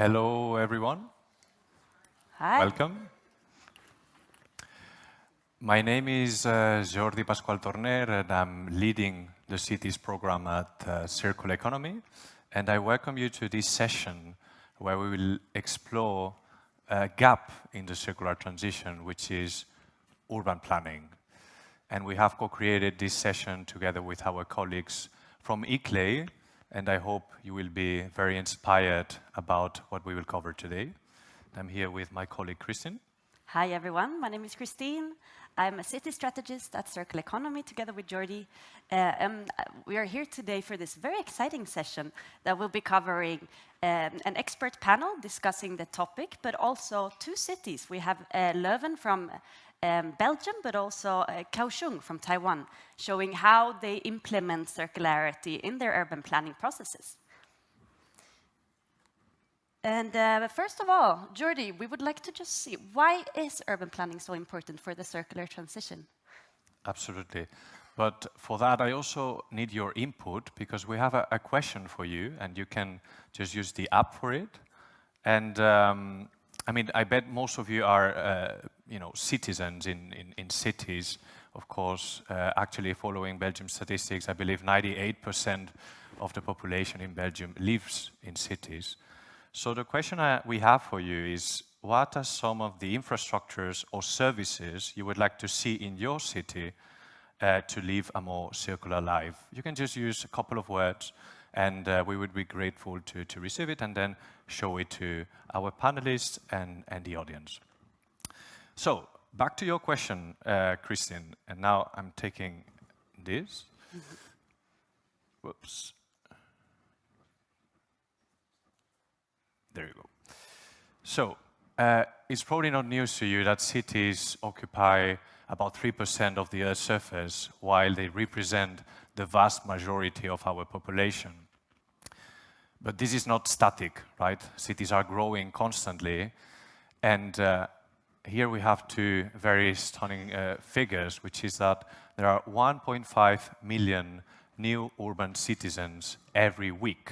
Hello, everyone. Hi. Welcome. My name is Jordi Pascual Torner, and I'm leading the cities program at Circular Economy. And I welcome you to this session where we will explore a gap in the circular transition, which is urban planning. And we have co-created this session together with our colleagues from ICLEI, and I hope you will be very inspired about what we will cover today. I'm here with my colleague Kristin. Hi everyone, my name is Kristin. I'm a city strategist at Circular Economy together with Jordi. We are here today for this very exciting session that will be covering an expert panel discussing the topic, but also two cities. We have Leuven from Belgium, but also Kaohsiung from Taiwan, showing how they implement circularity in their urban planning processes. And first of all, Jordi, we would like to just see, why is urban planning so important for the circular transition? Absolutely. But for that, I also need your input, because we have a question for you, and you can just use the app for it. And I mean, I bet most of you are citizens in cities, of course. Actually, following Belgium statistics, I believe 98% of the population in Belgium lives in cities. So the question we have for you is, what are some of the infrastructures or services you would like to see in your city to live a more circular life? You can just use a couple of words, and we would be grateful to receive it and then show it to our panelists and the audience. So, back to your question, Kristin, and now I'm taking this. Whoops. There you go. So, it's probably not news to you that cities occupy about 3% of the Earth's surface, while they represent the vast majority of our population. But this is not static, right? Cities are growing constantly, and here we have two very stunning figures, which is that there are 1.5 million new urban citizens every week,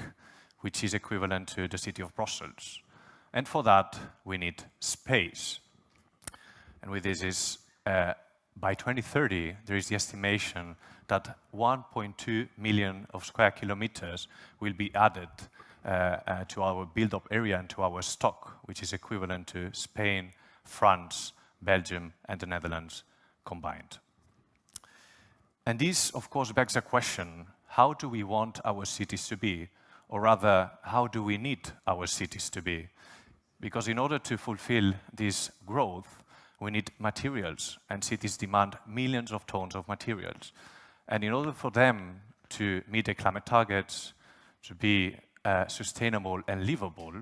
which is equivalent to the city of Brussels. And for that, we need space. And with this is, by 2030, there is the estimation that 1.2 million of square kilometers will be added to our build-up area and to our stock, which is equivalent to Spain, France, Belgium, and the Netherlands combined. And this, of course, begs a question: how do we want our cities to be? Or rather, how do we need our cities to be? Because in order to fulfill this growth, we need materials, and cities demand millions of tons of materials. And in order for them to meet the climate targets, to be sustainable and livable,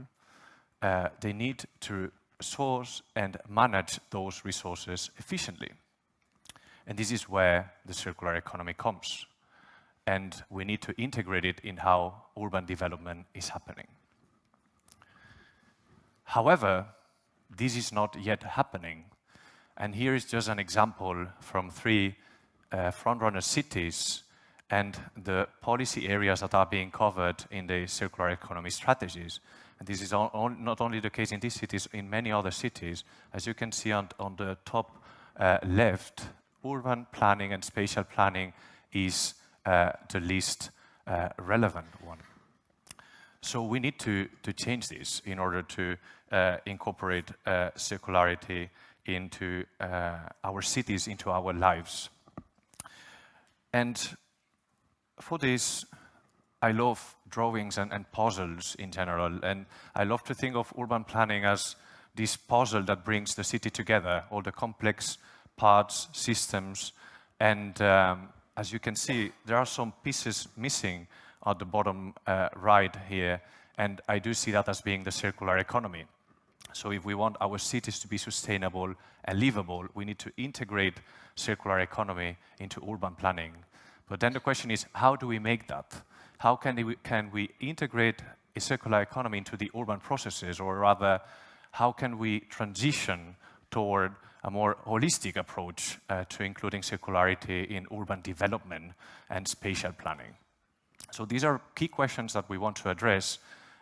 they need to source and manage those resources efficiently. And this is where the circular economy comes. And we need to integrate it in how urban development is happening. However, this is not yet happening. And here is just an example from three frontrunner cities and the policy areas that are being covered in the circular economy strategies. And this is not only the case in these cities, in many other cities. As you can see on the top left, urban planning and spatial planning is the least relevant one. So we need to change this in order to incorporate circularity into our cities, into our lives. And for this, I love drawings and puzzles in general, and I love to think of urban planning as this puzzle that brings the city together, all the complex parts, systems, and as you can see, there are some pieces missing at the bottom right here, and I do see that as being the circular economy. So if we want our cities to be sustainable and livable, we need to integrate circular economy into urban planning. But then the question is, how do we make that? How can we integrate a circular economy into the urban processes, or rather, how can we transition toward a more holistic approach to including circularity in urban development and spatial planning? So these are key questions that we want to address,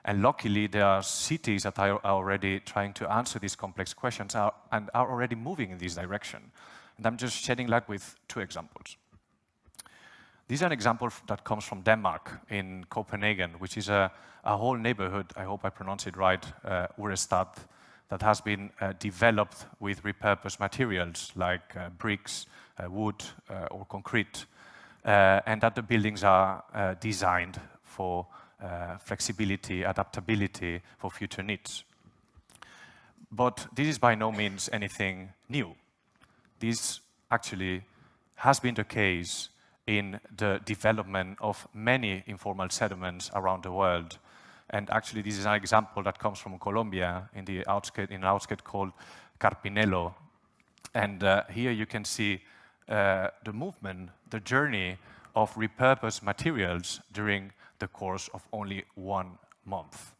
And luckily, there are cities that are already trying to answer these complex questions and are already moving in this direction. And I'm just shedding light with 2 examples. This is an example that comes from Denmark in Copenhagen, which is a whole neighborhood, I hope I pronounce it right, Urestad, that has been developed with repurposed materials like bricks, wood, or concrete, and that the buildings are designed for flexibility, adaptability for future needs. But this is by no means anything new. This actually has been the case in the development of many informal settlements around the world. And actually, this is an example that comes from Colombia in an outskirts called Carpinello. And here you can see the movement, the journey of repurposed materials during the course of only 1 month.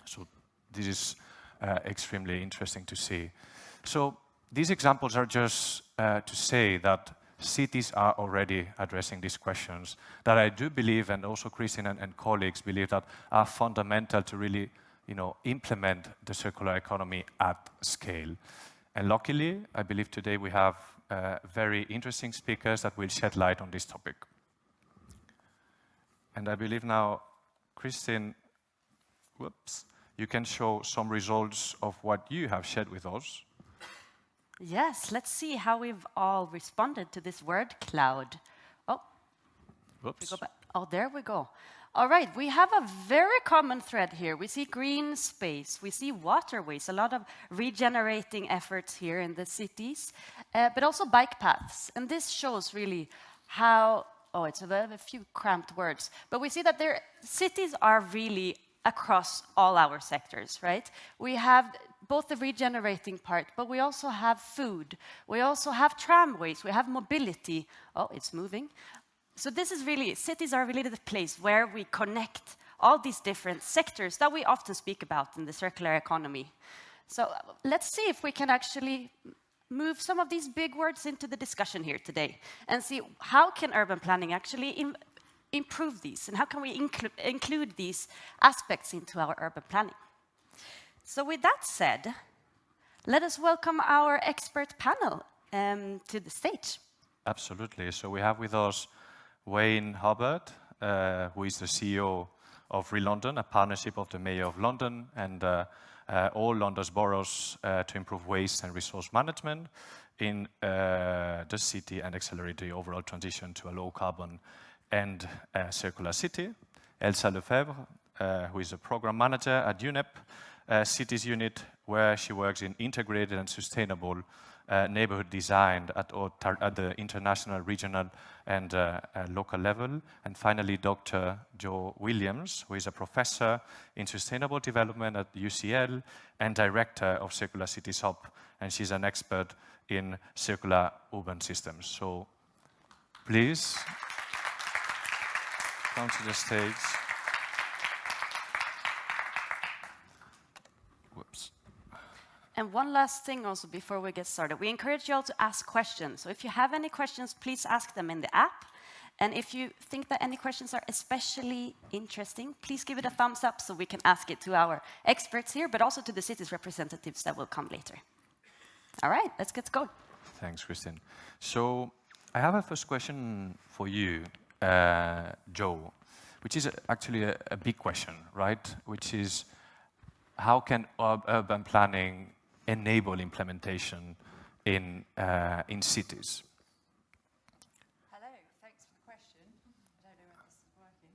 So this is extremely interesting to see. So these examples are just to say that cities are already addressing these questions that I do believe, and also Kristin and colleagues believe, that are fundamental to really, implement the circular economy at scale. And luckily, I believe today we have very interesting speakers that will shed light on this topic. And I believe now, Kristin, you can show some results of what you have shared with us. Yes, let's see how we've all responded to this word cloud. Oh, there we go. All right, we have a very common thread here. We see green space, we see waterways, a lot of regenerating efforts here in the cities, but also bike paths. And this shows really how, it's a few cramped words, but we see that cities are really across all our sectors, right? We have both the regenerating part, but we also have food. We also have tramways, we have mobility. Oh, it's moving. So this is really, cities are really the place where we connect all these different sectors that we often speak about in the circular economy. So let's see if we can actually move some of these big words into the discussion here today and see how can urban planning actually improve these, and how can we include these aspects into our urban planning. So with that said, let us welcome our expert panel to the stage. Absolutely. So we have with us Wayne Hubbard, who is the CEO of ReLondon, a partnership of the Mayor of London and all London's boroughs to improve waste and resource management in the city and accelerate the overall transition to a low-carbon and circular city. Elsa Lefevre, who is a program manager at UNEP Cities Unit, where she works in integrated and sustainable neighborhood design at the international, regional, and local level. And finally, Dr. Jo Williams, who is a professor in sustainable development at UCL and director of Circular Cities Hub, and she's an expert in circular urban systems. So please come to the stage. And one last thing also before we get started. We encourage you all to ask questions. So if you have any questions, please ask them in the app. And if you think that any questions are especially interesting, please give it a thumbs up so we can ask it to our experts here, but also to the city's representatives that will come later. All right, let's get going. Thanks, Kristin. So I have a first question for you, Jo, which is actually a big question, right? Which is, how can urban planning enable implementation in cities? Hello, thanks for the question. I don't know if this is working.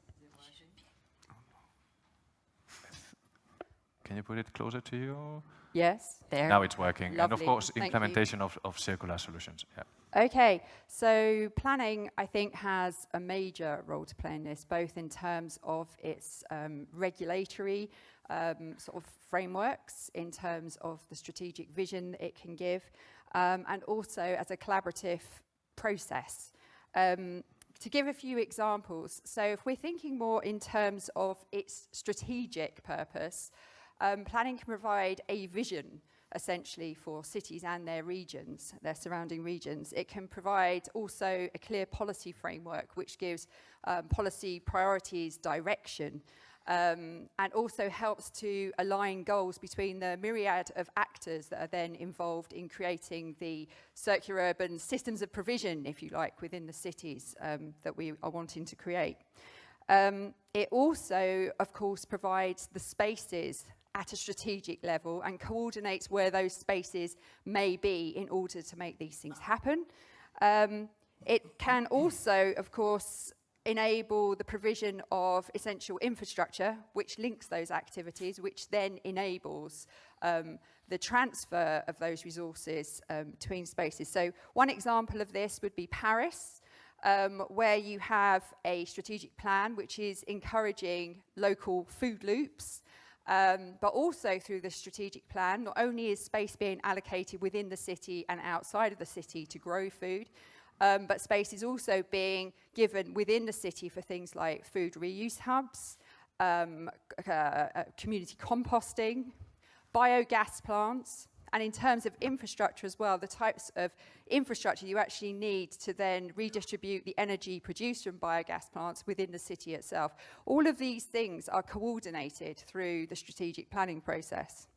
Is it working? Can you put it closer to you? Yes, there. Now it's working. Lovely. And of course, Thank implementation of circular solutions. Yeah. Okay, so planning, I think, has a major role to play in this, both in terms of its regulatory sort of frameworks, in terms of the strategic vision that it can give, and also as a collaborative process. To give a few examples, so if we're thinking more in terms of its strategic purpose, planning can provide a vision essentially for cities and their regions, their surrounding regions. It can provide also a clear policy framework which gives policy priorities, direction. and also helps to align goals between the myriad of actors that are then involved in creating the circular urban systems of provision, if you like, within the cities that we are wanting to create. It also, of course, provides the spaces at a strategic level and coordinates where those spaces may be in order to make these things happen. It can also, of course, enable the provision of essential infrastructure, which links those activities, which then enables the transfer of those resources between spaces. So one example of this would be Paris, where you have a strategic plan which is encouraging local food loops, but also through the strategic plan, not only is space being allocated within the city and outside of the city to grow food, but space is also being given within the city for things like food reuse hubs, community composting, biogas plants, and in terms of infrastructure as well, the types of infrastructure you actually need to then redistribute the energy produced from biogas plants within the city itself. All of these things are coordinated through the strategic planning process.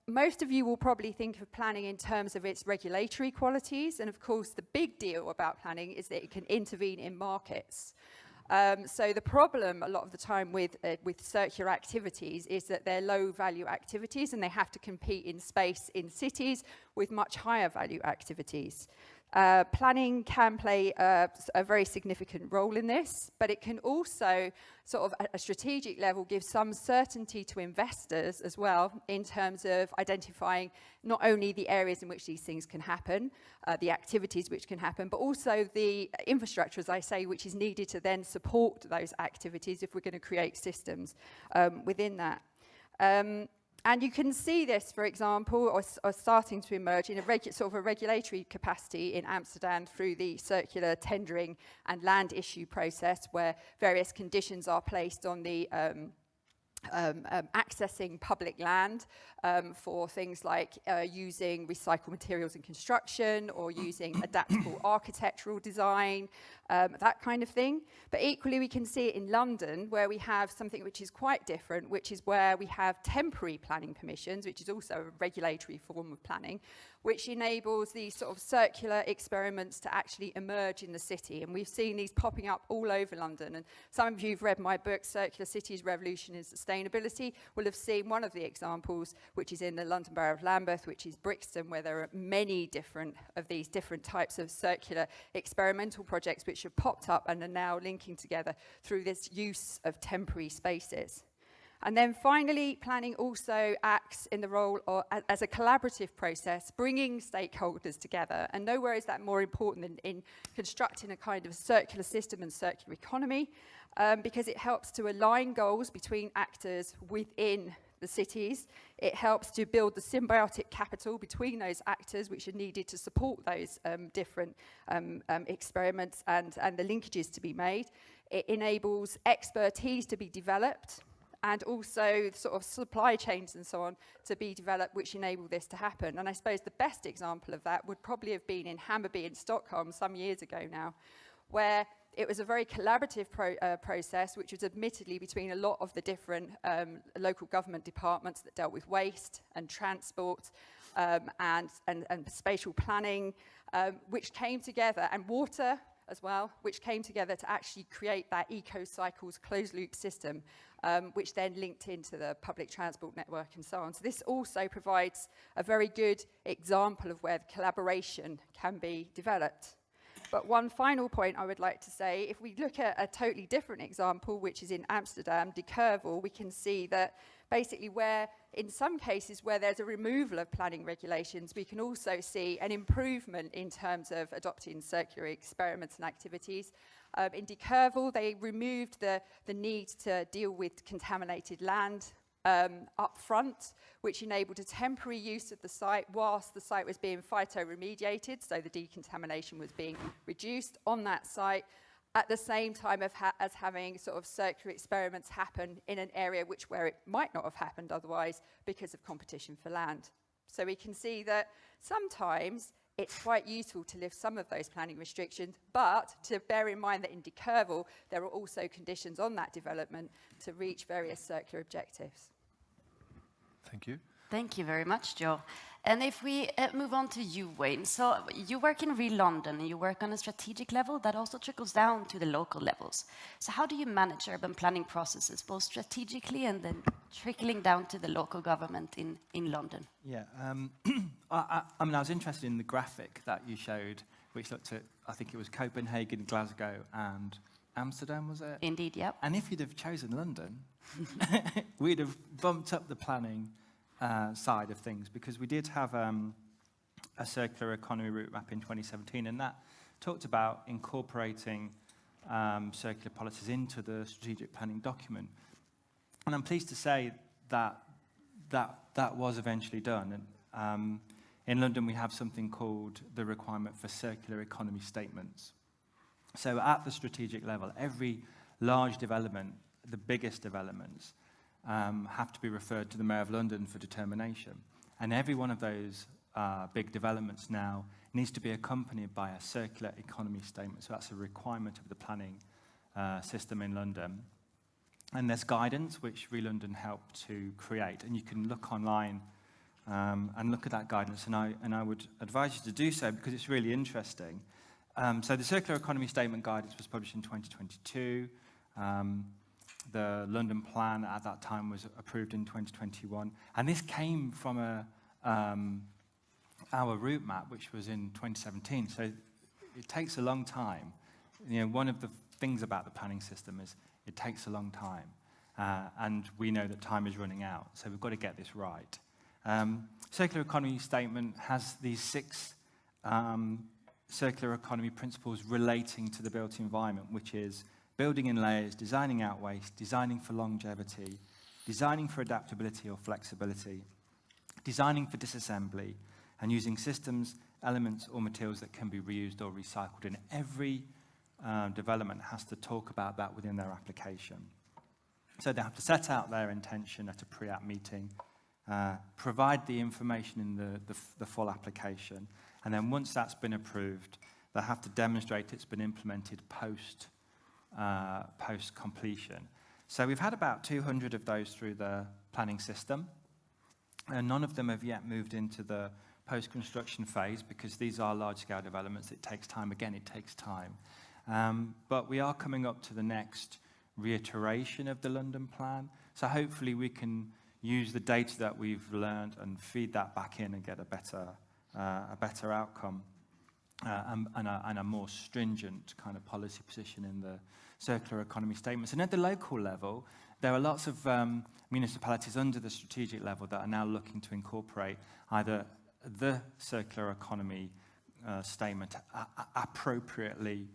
Most of you will probably think of planning in terms of its regulatory qualities, and of course the big deal about planning is that it can intervene in markets. So the problem a lot of the time with circular activities is that they're low value activities and they have to compete in space in cities with much higher value activities. Planning can play a very significant role in this, but it can also sort of at a strategic level give some certainty to investors as well in terms of identifying not only the areas in which these things can happen, the activities which can happen, but also the infrastructure, as I say, which is needed to then support those activities if we're going to create systems within that. And you can see this, for example, or starting to emerge in a sort of a regulatory capacity in Amsterdam through the circular tendering and land issue process, where various conditions are placed on the accessing public land for things like using recycled materials in construction or using adaptable architectural design, that kind of thing. But equally we can see it in London, where we have something which is quite different, which is where we have temporary planning permissions, which is also a regulatory form of planning, which enables these sort of circular experiments to actually emerge in the city. And we've seen these popping up all over London. And some of you who've read my book, Circular Cities, Revolution in Sustainability, will have seen one of the examples, which is in the London Borough of Lambeth, which is Brixton, where there are many different types of circular experimental projects which have popped up and are now linking together through this use of temporary spaces. And then finally, planning also acts in the role as a collaborative process, bringing stakeholders together. And nowhere is that more important than in constructing a kind of circular system and circular economy, because it helps to align goals between actors within the cities. It helps to build the symbiotic capital between those actors which are needed to support those different experiments and the linkages to be made. It enables expertise to be developed, and also sort of supply chains and so on to be developed, which enable this to happen. And I suppose the best example of that would probably have been in Hammarby in Stockholm some years ago now, where it was a very collaborative process, which was admittedly between a lot of the different local government departments that dealt with waste and transport and spatial planning, which came together, and water as well, which came together to actually create that eco-cycles closed-loop system, which then linked into the public transport network and so on. So this also provides a very good example of where the collaboration can be developed. But one final point I would like to say, if we look at a totally different example, which is in Amsterdam, De Kervel, we can see that basically where, in some cases where there's a removal of planning regulations, we can also see an improvement in terms of adopting circular experiments and activities. In De Kervel, they removed the need to deal with contaminated land up front, which enabled a temporary use of the site whilst the site was being phytoremediated, so the decontamination was being reduced on that site, at the same time as having sort of circular experiments happen in an area where it might not have happened otherwise because of competition for land. So we can see that sometimes it's quite useful to lift some of those planning restrictions, but to bear in mind that in Decurval, there are also conditions on that development to reach various circular objectives. Thank you. Thank you very much, Joe. And if we move on to you, Wayne. So you work in ReLondon, and you work on a strategic level that also trickles down to the local levels. So how do you manage urban planning processes, both strategically and then trickling down to the local government in London? Yeah, I mean, I was interested in the graphic that you showed, which looked at, I think it was Copenhagen, Glasgow, and Amsterdam, was it? Indeed, yep. And if you'd have chosen London, we'd have bumped up the planning side of things, because we did have a circular economy route map in 2017, and that talked about incorporating circular policies into the strategic planning document. And I'm pleased to say that that was eventually done. And in London, we have something called the requirement for circular economy statements. So at the strategic level, every large development, the biggest developments, have to be referred to the Mayor of London for determination. And every one of those big developments now needs to be accompanied by a circular economy statement. So that's a requirement of the planning system in London. And there's guidance which ReLondon helped to create. And you can look online and look at that guidance. And I would advise you to do so, because it's really interesting. So the circular economy statement guidance was published in 2022. The London plan at that time was approved in 2021. And this came from our route map, which was in 2017. So it takes a long time. You know, one of the things about the planning system is it takes a long time. And we know that time is running out. So we've got to get this right. Circular economy statement has these 6 circular economy principles relating to the built environment, which is building in layers, designing out waste, designing for longevity, designing for adaptability or flexibility, designing for disassembly, and using systems, elements, or materials that can be reused or recycled. And every development has to talk about that within their application. So they have to set out their intention at a pre-app meeting, provide the information in the full application, and then once that's been approved, they have to demonstrate it's been implemented post-completion. So we've had about 200 of those through the planning system, and none of them have yet moved into the post-construction phase, because these are large-scale developments. It takes time. Again, it takes time. But we are coming up to the next reiteration of the London plan, so hopefully we can use the data that we've learned and feed that back in and get a better outcome. And a more stringent kind of policy position in the circular economy statements. And at the local level, there are lots of municipalities under the strategic level that are now looking to incorporate either the circular economy statement appropriately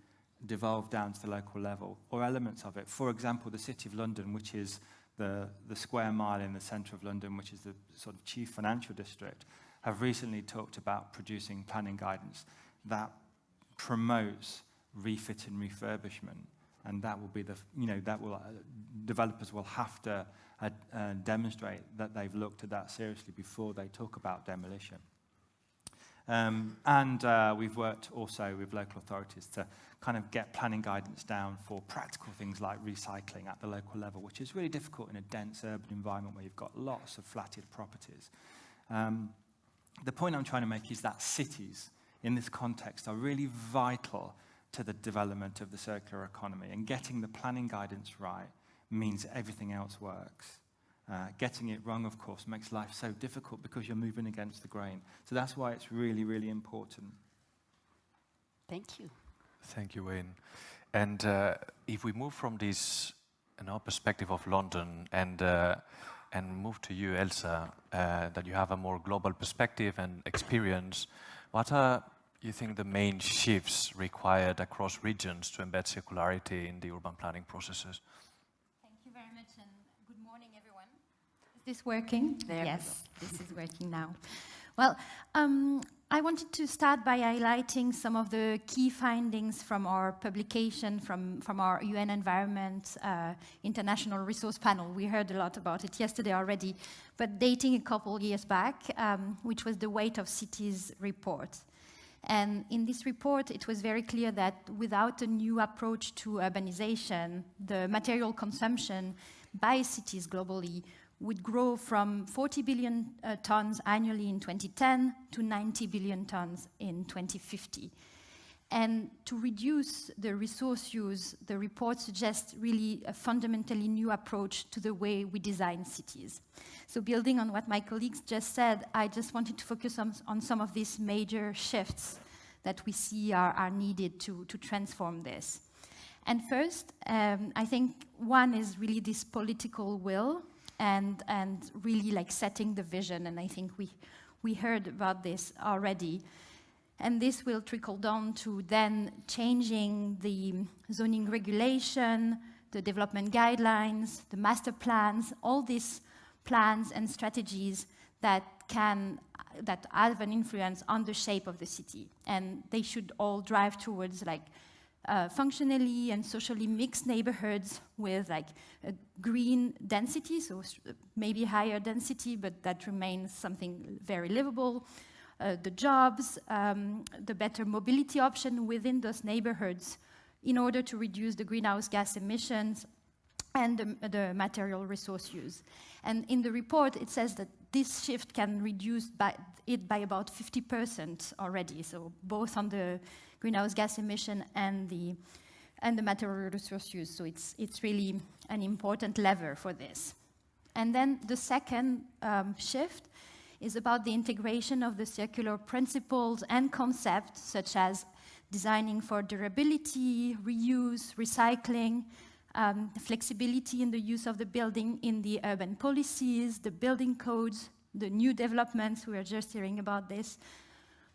devolved down to the local level, or elements of it. For example, the City of London, which is the square mile in the centre of London, which is the sort of chief financial district, have recently talked about producing planning guidance that promotes refit and refurbishment, and that will be developers will have to demonstrate that they've looked at that seriously before they talk about demolition. We've worked also with local authorities to kind of get planning guidance down for practical things like recycling at the local level, which is really difficult in a dense urban environment where you've got lots of flatted properties. The point I'm trying to make is that cities in this context are really vital to the development of the circular economy, and getting the planning guidance right means everything else works. Getting it wrong, of course, makes life so difficult because you're moving against the grain. So that's why it's really, really important. Thank you. Thank you, Wayne. And if we move from this perspective of London and move to you, Elsa, that you have a more global perspective and experience, what are, you think, the main shifts required across regions to embed circularity in the urban planning processes? Thank you very much, and good morning, everyone. Is this working? Yes, this is working now. Well, I wanted to start by highlighting some of the key findings from our publication, from our UN Environment International Resource Panel. We heard a lot about it yesterday already, but dating a couple years back, which was the Weight of Cities report. And in this report, it was very clear that without a new approach to urbanization, the material consumption by cities globally would grow from 40 billion tons annually in 2010 to 90 billion tons in 2050. And to reduce the resource use, the report suggests really a fundamentally new approach to the way we design cities. So building on what my colleagues just said, I just wanted to focus on some of these major shifts that we see are needed to transform this. And first, I think one is really this political will and really like setting the vision, and I think we heard about this already. And this will trickle down to then changing the zoning regulation, the development guidelines, the master plans, all these plans and strategies that have an influence on the shape of the city. And they should all drive towards like functionally and socially mixed neighborhoods with like a green density, so maybe higher density, but that remains something very livable. The jobs, the better mobility option within those neighborhoods in order to reduce the greenhouse gas emissions and the material resource use. And in the report, it says that this shift can reduce by about 50% already, so both on the greenhouse gas emission and the material resource use. So it's really an important lever for this. And then the second shift is about the integration of the circular principles and concepts, such as designing for durability, reuse, recycling, flexibility in the use of the building in the urban policies, the building codes, the new developments, we are just hearing about this,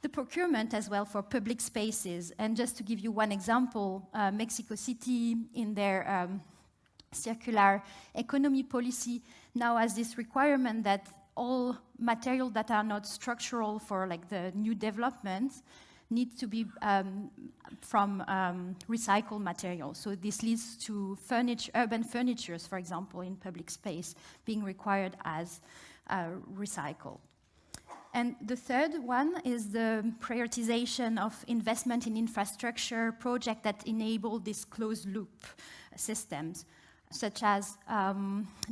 the procurement as well for public spaces. And just to give you one example, Mexico City in their circular economy policy now has this requirement that all material that are not structural for like the new developments need to be from recycled material. So this leads to urban furnitures, for example, in public space being required as recycled. And the third one is the prioritization of investment in infrastructure projects that enable these closed loop systems, such as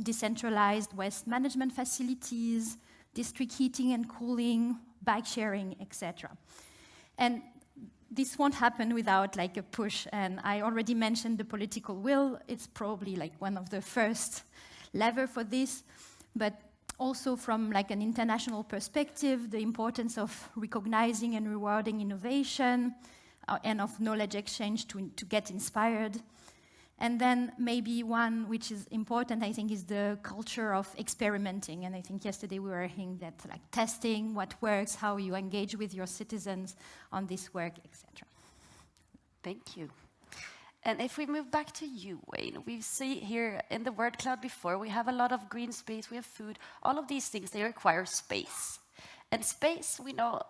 decentralized waste management facilities, district heating and cooling, bike sharing, etc. And this won't happen without like a push. And I already mentioned the political will. It's probably like one of the first lever for this, but also from like an international perspective, the importance of recognizing and rewarding innovation and of knowledge exchange to get inspired. And then maybe one which is important, I think, is the culture of experimenting. And I think yesterday we were hearing that like testing what works, how you engage with your citizens on this work, etc. Thank you. And if we move back to you, Wayne, we see here in the word cloud before, we have a lot of green space, we have food, all of these things, they require space. And space, we know,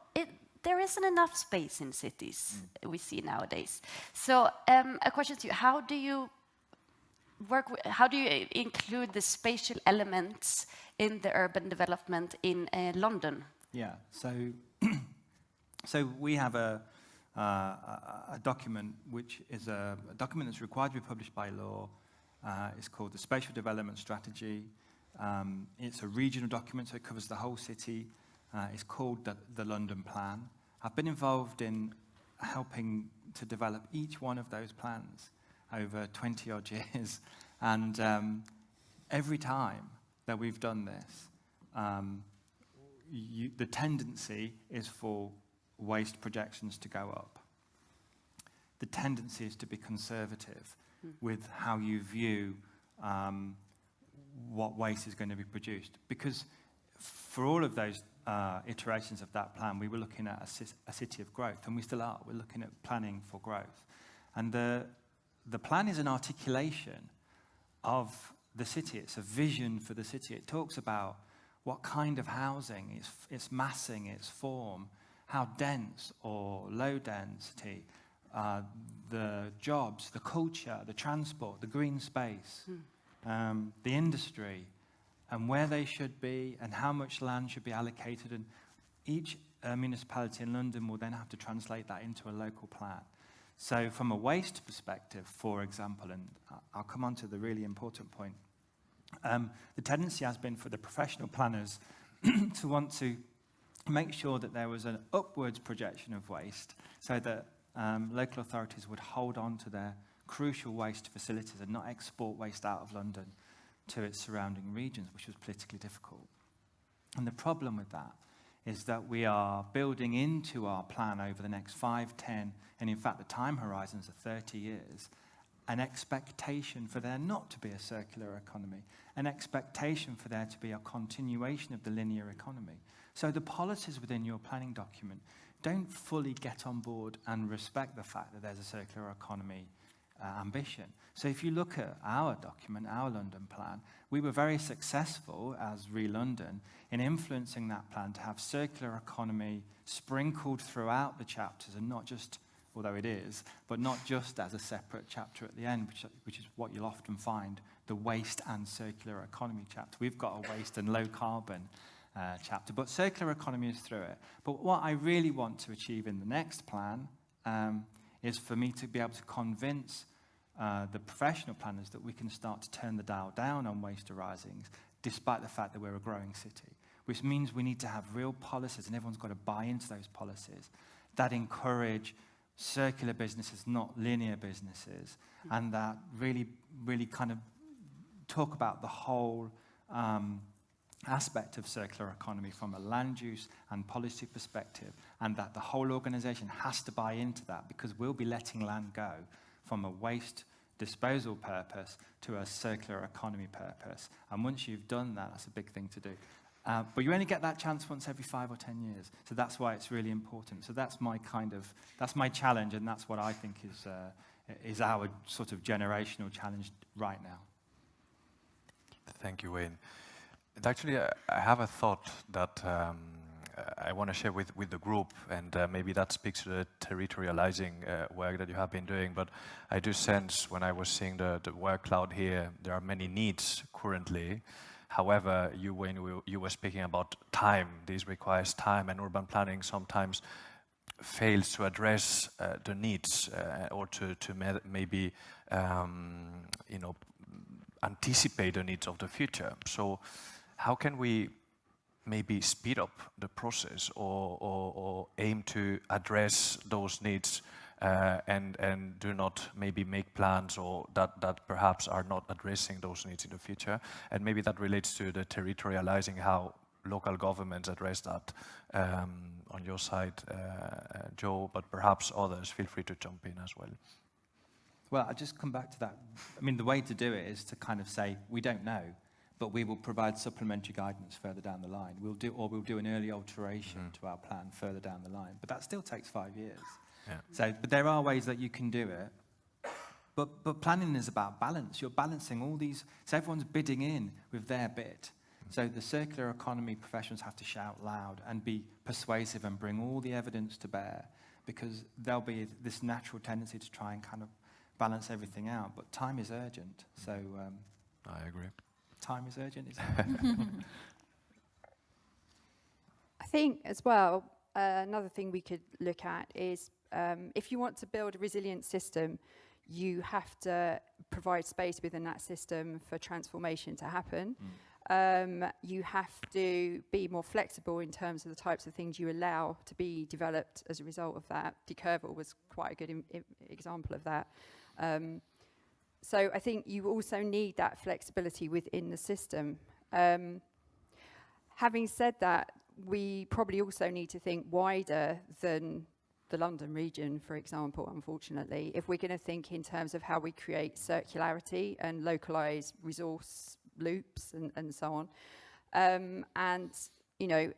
there isn't enough space in cities we see nowadays. So a question to you, how do you include the spatial elements in the urban development in London? Yeah, so we have a document which is a document that's required to be published by law. It's called the Spatial Development Strategy. It's a regional document, so it covers the whole city. It's called the London Plan. I've been involved in helping to develop each one of those plans over 20-odd years. And every time that we've done this, the tendency is for waste projections to go up. The tendency is to be conservative with how you view what waste is going to be produced. Because for all of those iterations of that plan, we were looking at a city of growth, and we still are. We're looking at planning for growth. And the plan is an articulation of the city. It's a vision for the city. It talks about what kind of housing, its massing, its form, how dense or low density, the jobs, the culture, the transport, the green space, the industry, and where they should be, and how much land should be allocated. And each a municipality in London will then have to translate that into a local plan. So from a waste perspective, for example, and I'll come on to the really important point, the tendency has been for the professional planners to want to make sure that there was an upwards projection of waste so that local authorities would hold on to their crucial waste facilities and not export waste out of London to its surrounding regions, which was politically difficult. And the problem with that is that we are building into our plan over the next 5, 10, and in fact the time horizons are 30 years, an expectation for there not to be a circular economy, an expectation for there to be a continuation of the linear economy. So the policies within your planning document don't fully get on board and respect the fact that there's a circular economy ambition. So if you look at our document, our London plan, we were very successful as ReLondon in influencing that plan to have circular economy sprinkled throughout the chapters, and not just, although it is, but not just as a separate chapter at the end, which is what you'll often find, the waste and circular economy chapter. We've got a waste and low carbon chapter, but circular economy is through it. But what I really want to achieve in the next plan is for me to be able to convince the professional planners that we can start to turn the dial down on waste arisings, despite the fact that we're a growing city, which means we need to have real policies, and everyone's got to buy into those policies that encourage circular businesses, not linear businesses, and that really, really kind of talk about the whole aspect of circular economy from a land use and policy perspective, and that the whole organisation has to buy into that, because we'll be letting land go from a waste disposal purpose to a circular economy purpose. And once you've done that, that's a big thing to do. But you only get that chance once every 5 or 10 years. So that's why it's really important. So that's my that's my challenge, and that's what I think is our sort of generational challenge right now. Thank you, Wayne. And actually, I have a thought that I want to share with the group, and maybe that speaks to the territorializing work that you have been doing. But I do sense, when I was seeing the workload here, there are many needs currently. However, when you were speaking about time, this requires time, and urban planning sometimes fails to address the needs or to maybe anticipate the needs of the future. So how can we maybe speed up the process or aim to address those needs and do not maybe make plans or that perhaps are not addressing those needs in the future? And maybe that relates to the territorializing, how local governments address that on your side, Joe, but perhaps others, feel free to jump in as well. Well, I'll just come back to that. I mean, the way to do it is to kind of say, we don't know, but we will provide supplementary guidance further down the line. We'll do an early alteration to our plan further down the line. But that still takes 5 years. Yeah. So, but there are ways that you can do it. But planning is about balance. You're balancing all these. So everyone's bidding in with their bit. So the circular economy professionals have to shout loud and be persuasive and bring all the evidence to bear, because there'll be this natural tendency to try and kind of balance everything out. But time is urgent. So I agree. Time is urgent, isn't it? I think as well, another thing we could look at is if you want to build a resilient system, you have to provide space within that system for transformation to happen. You have to be more flexible in terms of the types of things you allow to be developed as a result of that. Decurval was quite a good example of that. So I think you also need that flexibility within the system. Having said that, we probably also need to think wider than the London region, for example, unfortunately, if we're going to think in terms of how we create circularity and localize resource loops and so on. And, you know,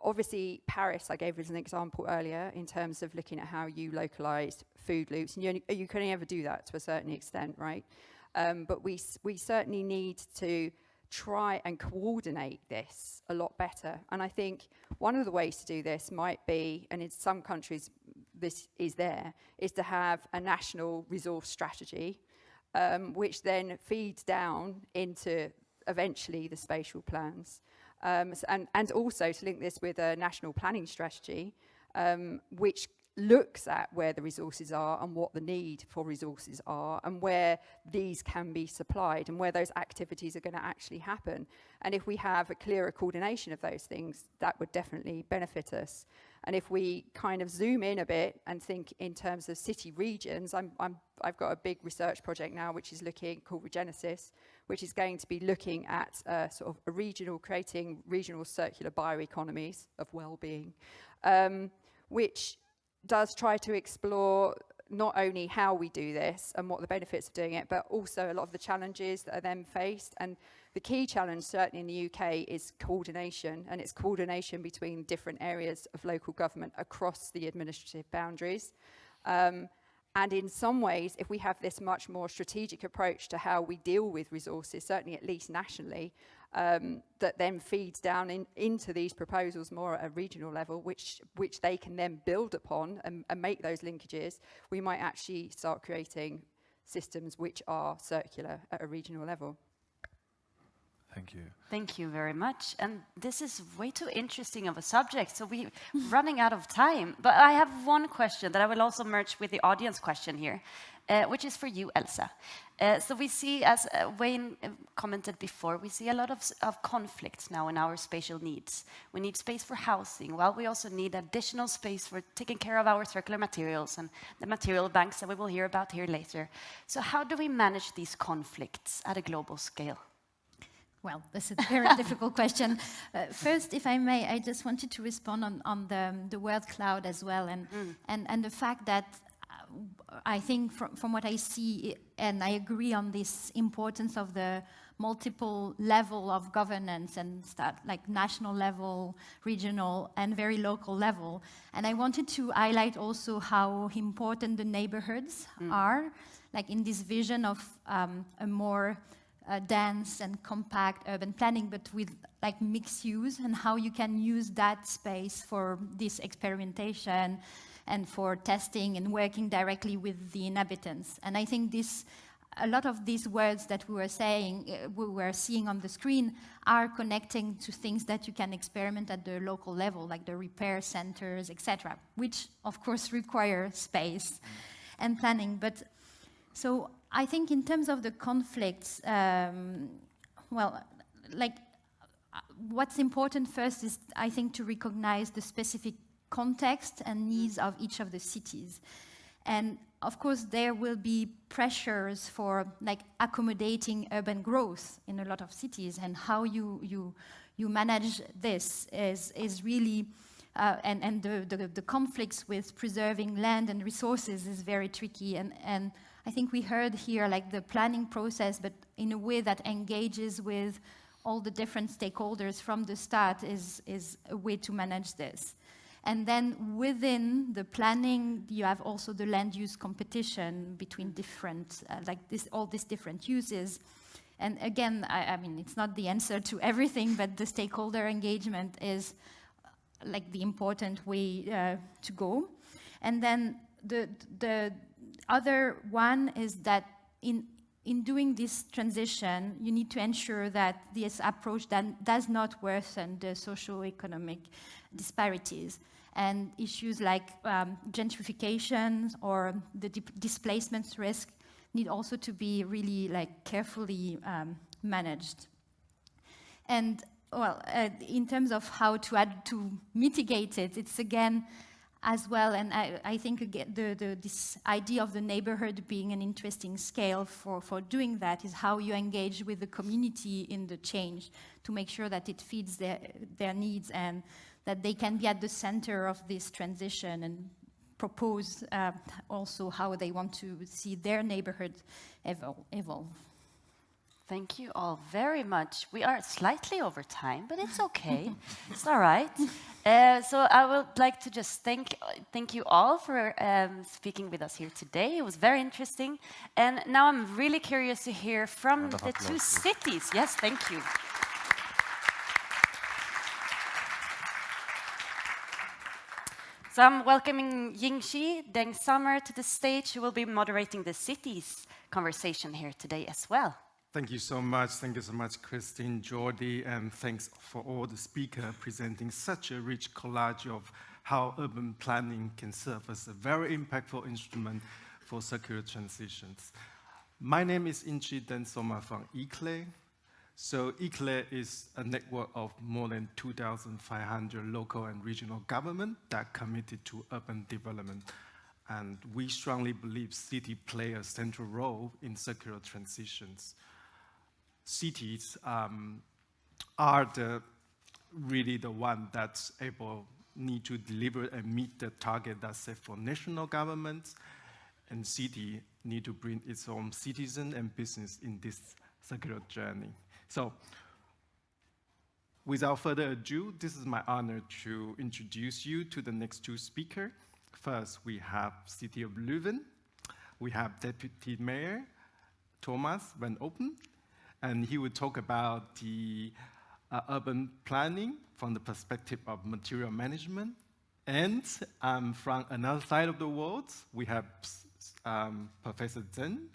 obviously Paris I gave as an example earlier in terms of looking at how you localized food loops, and you can only ever do that to a certain extent, right? But we certainly need to try and coordinate this a lot better. And I think one of the ways to do this might be, and in some countries this is to have a national resource strategy, which then feeds down into eventually the spatial plans. And also to link this with a national planning strategy, which looks at where the resources are and what the need for resources are and where these can be supplied and where those activities are going to actually happen. And if we have a clearer coordination of those things, that would definitely benefit us. And if we kind of zoom in a bit and think in terms of city regions, I've got a big research project now which is called Regenesis, which is going to be looking at sort of creating regional circular bioeconomies of well-being, which does try to explore not only how we do this and what the benefits of doing it, but also a lot of the challenges that are then faced. And the key challenge, certainly in the UK, is coordination, and it's coordination between different areas of local government across the administrative boundaries. And in some ways, if we have this much more strategic approach to how we deal with resources, certainly at least nationally, that then feeds down into these proposals more at a regional level, which they can then build upon and make those linkages, we might actually start creating systems which are circular at a regional level. Thank you. Thank you very much. And this is way too interesting of a subject, so we're running out of time. But I have one question that I will also merge with the audience question here, which is for you, Elsa. So we see, as Wayne commented before, we see a lot of conflicts now in our spatial needs. We need space for housing, while we also need additional space for taking care of our circular materials and the material banks that we will hear about here later. So how do we manage these conflicts at a global scale? Well, this is a very difficult question. First, if I may, I just wanted to respond on the word cloud as well, and the fact that I think from what I see, and I agree on this importance of the multiple level of governance and like national level, regional, and very local level. And I wanted to highlight also how important the neighborhoods are, like in this vision of a more dense and compact urban planning, but with like mixed use, and how you can use that space for this experimentation and for testing and working directly with the inhabitants. And I think a lot of these words that we were seeing on the screen are connecting to things that you can experiment at the local level, like the repair centers, etc., which of course require space and planning. But so I think in terms of the conflicts, what's important first is, I think, to recognize the specific context and needs of each of the cities. And of course, there will be pressures for like accommodating urban growth in a lot of cities, and how you manage this is really, and the conflicts with preserving land and resources is very tricky. And I think we heard here like the planning process, but in a way that engages with all the different stakeholders from the start is a way to manage this. And then within the planning, you have also the land use competition between different, all these different uses. And again, I mean, it's not the answer to everything, but the stakeholder engagement is like the important way to go. And then the other one is that in doing this transition, you need to ensure that this approach does not worsen the socio-economic disparities. And issues like gentrification or the displacement risk need also to be really like carefully managed. And well, in terms of how to mitigate it, it's again as well, and I think again this idea of the neighborhood being an interesting scale for doing that is how you engage with the community in the change to make sure that it feeds their needs and that they can be at the center of this transition and propose also how they want to see their neighborhood evolve. Thank you all very much. We are slightly over time, but it's okay. It's all right. So I would like to just thank you all for speaking with us here today. It was very interesting. And now I'm really curious to hear from the two cities. Yes, thank you. So I'm welcoming Ying-Chih, Deng-Sommer to the stage, who will be moderating the cities conversation here today as well. Thank you so much. Thank you so much, Kristin, Jordi, and thanks for all the speakers presenting such a rich collage of how urban planning can serve as a very impactful instrument for circular transitions. My name is Ying-Chih Deng-Sommer from ICLEI. So ICLEI is a network of more than 2,500 local and regional governments that are committed to urban development. And we strongly believe cities play a central role in circular transitions. Cities are really the one that's need to deliver and meet the target that's set for national governments, and city need to bring its own citizen and business in this circular journey. So, without further ado, this is my honor to introduce you to the next two speakers. First, we have City of Leuven. We have Deputy Mayor Thomas van Oppen, and he will talk about the urban planning from the perspective of material management. And from another side of the world, we have Professor Tseng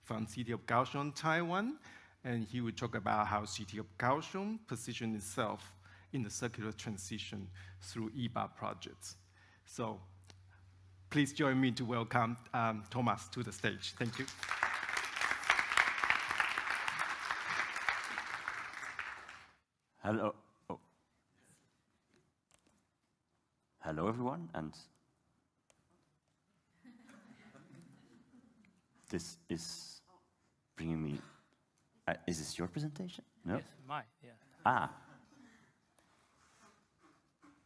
from City of Kaohsiung, Taiwan, and he will talk about how City of Kaohsiung positions itself in the circular transition through EBA projects. So please join me to welcome Thomas to the stage. Thank you. Hello. Oh. Hello, everyone, and this is bringing me. Is this your presentation? No. Yes, mine. Yeah. Ah.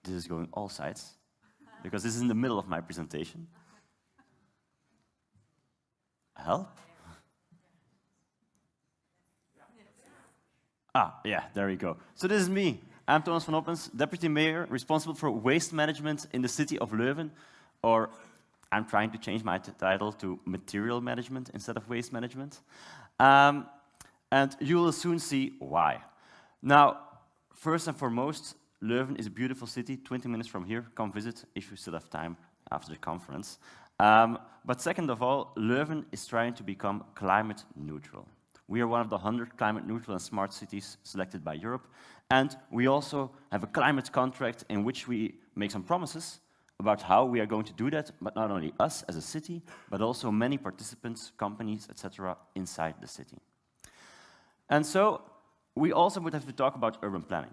This is going all sides because this is in the middle of my presentation. Help. Ah, yeah, there we go. So this is me. I'm Thomas van Oppens, Deputy Mayor, responsible for waste management in the city of Leuven, or I'm trying to change my title to material management instead of waste management. And you will soon see why. Now, first and foremost, Leuven is a beautiful city, 20 minutes from here. Come visit if you still have time after the conference. But second of all, Leuven is trying to become climate neutral. We are one of the 100 climate neutral and smart cities selected by Europe. And we also have a climate contract in which we make some promises about how we are going to do that, but not only us as a city, but also many participants, companies, etc. inside the city. And so we also would have to talk about urban planning,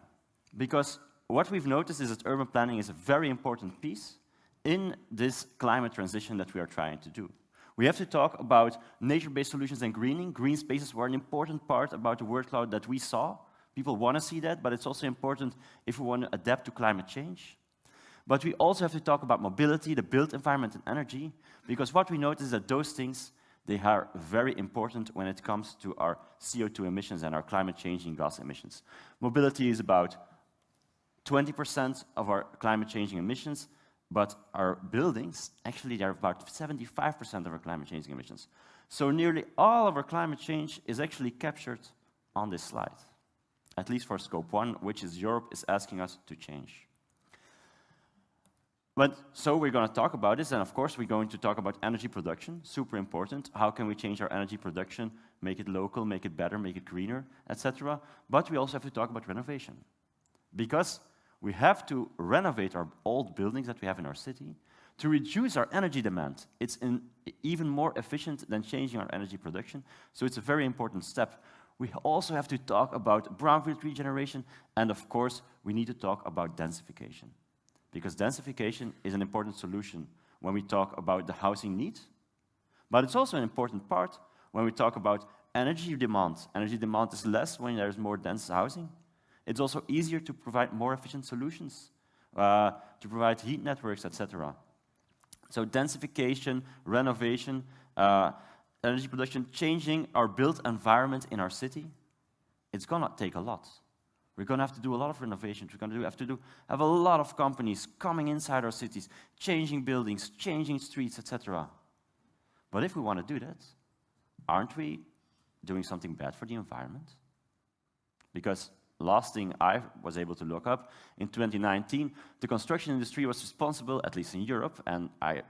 because what we've noticed is that urban planning is a very important piece in this climate transition that we are trying to do. We have to talk about nature-based solutions and greening. Green spaces were an important part about the word cloud that we saw. People want to see that, but it's also important if we want to adapt to climate change. But we also have to talk about mobility, the built environment, and energy, because what we notice is that those things, they are very important when it comes to our CO2 emissions and our climate-changing gas emissions. Mobility is about 20% of our climate-changing emissions, but our buildings, actually, they're about 75% of our climate-changing emissions. So nearly all of our climate change is actually captured on this slide, at least for Scope 1, which is Europe is asking us to change. But so we're going to talk about this, and of course we're going to talk about energy production, super important. How can we change our energy production, make it local, make it better, make it greener, etc. But we also have to talk about renovation, because we have to renovate our old buildings that we have in our city to reduce our energy demand. It's even more efficient than changing our energy production, so it's a very important step. We also have to talk about brownfield regeneration, and of course, we need to talk about densification, because densification is an important solution when we talk about the housing needs, but it's also an important part when we talk about energy demand. Energy demand is less when there's more dense housing. It's also easier to provide more efficient solutions, to provide heat networks, etc. So densification, renovation, energy production, changing our built environment in our city, it's going to take a lot. We're going to have to do a lot of renovations. We're going to have a lot of companies coming inside our cities, changing buildings, changing streets, etc. But if we want to do that, aren't we doing something bad for the environment? Because last thing I was able to look up, in 2019, the construction industry was responsible, at least in Europe, and I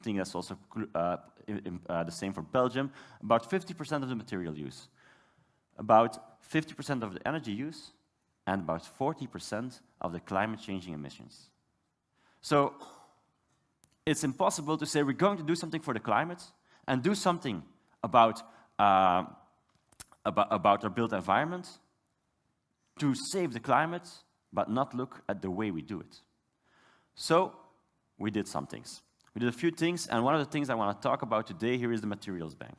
think that's also the same for Belgium, about 50% of the material use. about 50% of the energy use, and about 40% of the climate-changing emissions. So it's impossible to say we're going to do something for the climate and do something about our built environment to save the climate, but not look at the way we do it. So we did some things. We did a few things, and one of the things I want to talk about today here is the Materials Bank.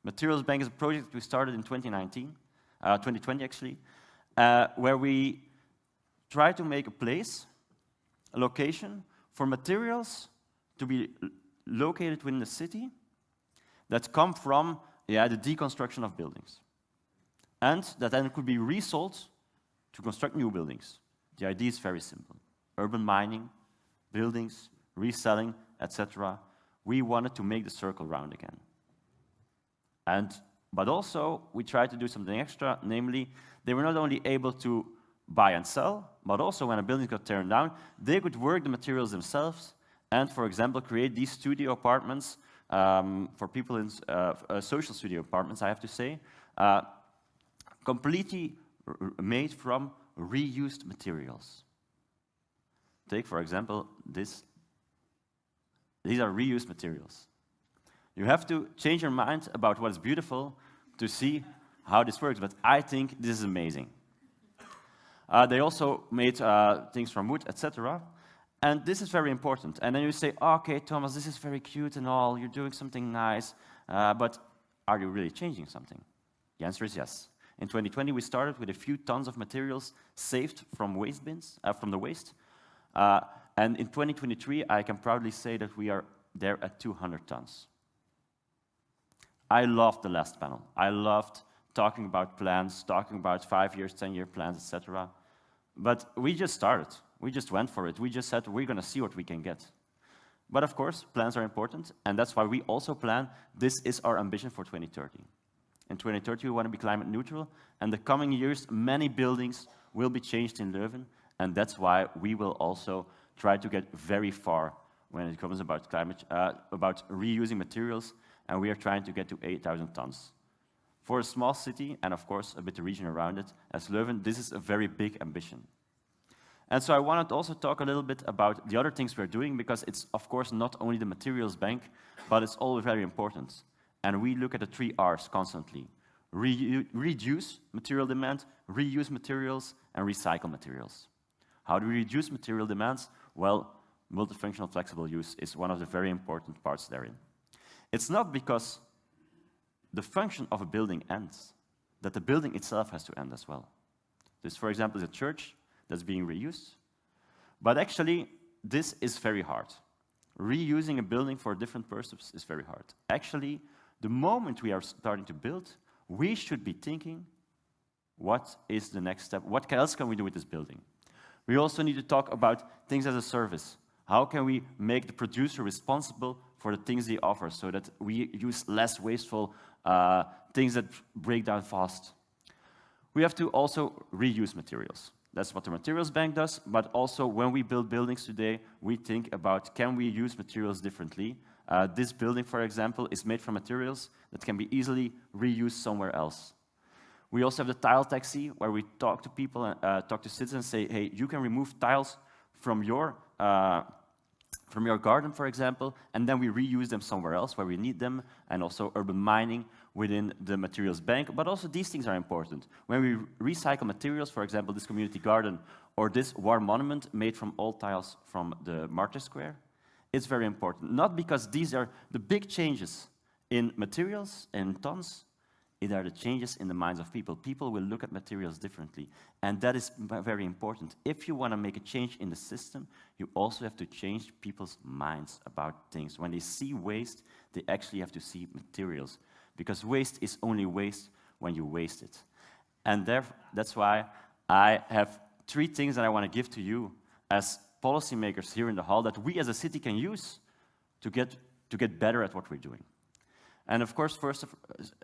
Materials Bank is a project we started in 2020 actually, where we try to make a place, a location, for materials to be located within the city that come from the deconstruction of buildings. And that then could be resold to construct new buildings. The idea is very simple. Urban mining, buildings, reselling, etc. We wanted to make the circle round again. But also, we tried to do something extra, namely, they were not only able to buy and sell, but also when a building got torn down, they could work the materials themselves and, for example, create these studio apartments for people in social studio apartments, I have to say, completely made from reused materials. Take, for example, this. These are reused materials. You have to change your mind about what is beautiful to see how this works, but I think this is amazing. They also made things from wood, etc. And this is very important. And then you say, okay, Thomas, this is very cute and all, you're doing something nice, but are you really changing something? The answer is yes. In 2020, we started with a few tons of materials saved from waste bins, from the waste. And in 2023, I can proudly say that we are there at 200 tons. I loved the last panel. I loved talking about plans, talking about 5 years, 10-year plans, etc. But we just started. We just went for it. We just said, we're going to see what we can get. But of course, plans are important, and that's why we also plan, this is our ambition for 2030. In 2030, we want to be climate neutral, and the coming years, many buildings will be changed in Leuven, and that's why we will also try to get very far when it comes about about reusing materials, and we are trying to get to 8,000 tons. For a small city, and of course a bit the region around it, as Leuven, this is a very big ambition. And so I wanted to also talk a little bit about the other things we're doing, because it's of course not only the materials bank, but it's all very important. And we look at the 3 R's constantly. Reduce material demand, reuse materials, and recycle materials. How do we reduce material demands? Well, multifunctional flexible use is one of the very important parts therein. It's not because the function of a building ends, that the building itself has to end as well. This, for example, is a church that's being reused. But actually, this is very hard. Reusing a building for different purposes is very hard. Actually, the moment we are starting to build, we should be thinking, what is the next step? What else can we do with this building? We also need to talk about things as a service. How can we make the producer responsible for the things they offer so that we use less wasteful things that break down fast? We have to also reuse materials. That's what the Materials Bank does, but also when we build buildings today, we think about, can we use materials differently? This building, for example, is made from materials that can be easily reused somewhere else. We also have the tile taxi, where we talk to people, talk to citizens, say, hey, you can remove tiles from your garden, for example, and then we reuse them somewhere else where we need them, and also urban mining within the Materials Bank. But also these things are important. When we recycle materials, for example, this community garden or this war monument made from old tiles from the Martyr Square, it's very important. Not because these are the big changes in materials and tons, it are the changes in the minds of people. People will look at materials differently, and that is very important. If you want to make a change in the system, you also have to change people's minds about things. When they see waste, they actually have to see materials, because waste is only waste when you waste it. And that's why I have 3 things that I want to give to you as policymakers here in the hall that we as a city can use to get better at what we're doing. And of course, first,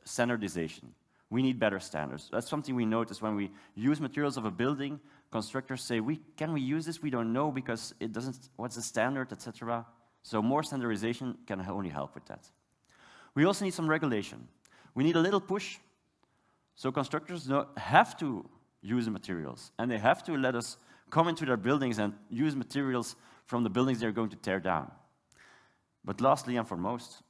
standardization. We need better standards. That's something we notice when we use materials of a building. Constructors say, can we use this? We don't know because it doesn't, what's the standard, etc. So more standardization can only help with that. We also need some regulation. We need a little push So constructors have to use the materials, and they have to let us come into their buildings and use materials from the buildings they're going to tear down. But lastly and foremost,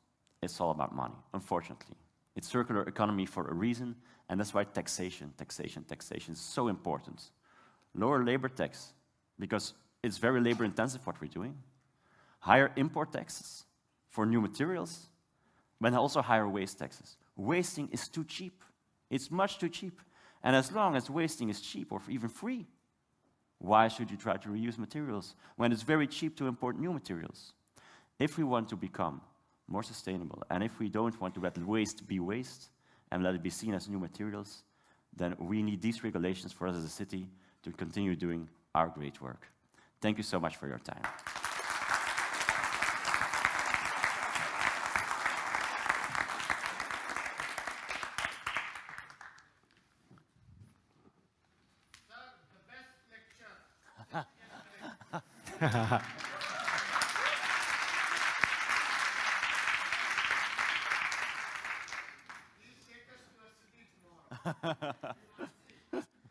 it's all about money, unfortunately. It's circular economy for a reason, and that's why taxation is so important. Lower labor tax, because it's very labor intensive what we're doing. Higher import taxes for new materials, but also higher waste taxes. Wasting is too cheap. It's much too cheap. And as long as wasting is cheap or even free, why should you try to reuse materials when it's very cheap to import new materials? If we want to become more sustainable, and if we don't want to let waste be waste and let it be seen as new materials, then we need these regulations for us as a city to continue doing our great work. Thank you so much for your time.